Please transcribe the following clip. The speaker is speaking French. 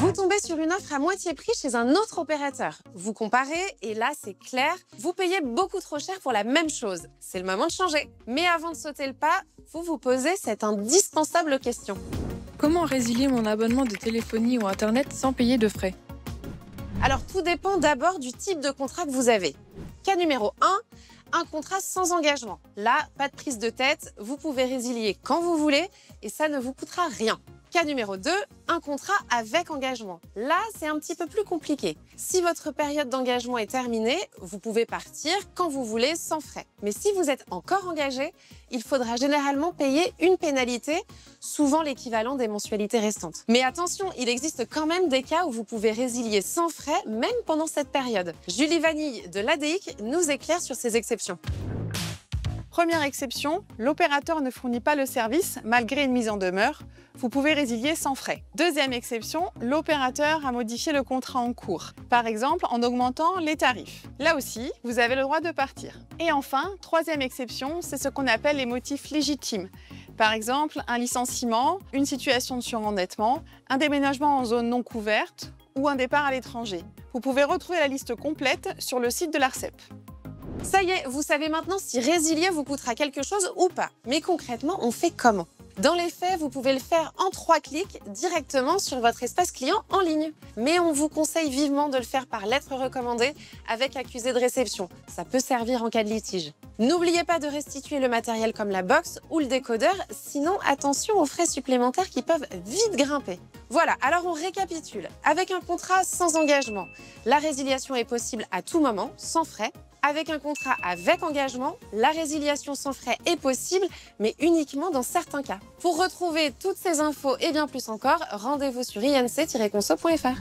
Vous tombez sur une offre à moitié prix chez un autre opérateur. Vous comparez et là, c'est clair, vous payez beaucoup trop cher pour la même chose. C'est le moment de changer. Mais avant de sauter le pas, vous vous posez cette indispensable question. Comment résilier mon abonnement de téléphonie ou Internet sans payer de frais? Alors, tout dépend d'abord du type de contrat que vous avez. Cas numéro 1, un contrat sans engagement. Là, pas de prise de tête, vous pouvez résilier quand vous voulez et ça ne vous coûtera rien. Cas numéro 2, un contrat avec engagement. Là, c'est un petit peu plus compliqué. Si votre période d'engagement est terminée, vous pouvez partir quand vous voulez sans frais. Mais si vous êtes encore engagé, il faudra généralement payer une pénalité, souvent l'équivalent des mensualités restantes. Mais attention, il existe quand même des cas où vous pouvez résilier sans frais, même pendant cette période. Julie Vanille de l'ADIC nous éclaire sur ces exceptions. Première exception, l'opérateur ne fournit pas le service malgré une mise en demeure. Vous pouvez résilier sans frais. Deuxième exception, l'opérateur a modifié le contrat en cours, par exemple en augmentant les tarifs. Là aussi, vous avez le droit de partir. Et enfin, troisième exception, c'est ce qu'on appelle les motifs légitimes. Par exemple, un licenciement, une situation de surendettement, un déménagement en zone non couverte ou un départ à l'étranger. Vous pouvez retrouver la liste complète sur le site de l'Arcep. Ça y est, vous savez maintenant si résilier vous coûtera quelque chose ou pas. Mais concrètement, on fait comment? Dans les faits, vous pouvez le faire en 3 clics directement sur votre espace client en ligne. Mais on vous conseille vivement de le faire par lettre recommandée avec accusé de réception. Ça peut servir en cas de litige. N'oubliez pas de restituer le matériel comme la box ou le décodeur, sinon attention aux frais supplémentaires qui peuvent vite grimper. Voilà, alors on récapitule. Avec un contrat sans engagement, la résiliation est possible à tout moment, sans frais. Avec un contrat avec engagement, la résiliation sans frais est possible, mais uniquement dans certains cas. Pour retrouver toutes ces infos et bien plus encore, rendez-vous sur inc-conso.fr.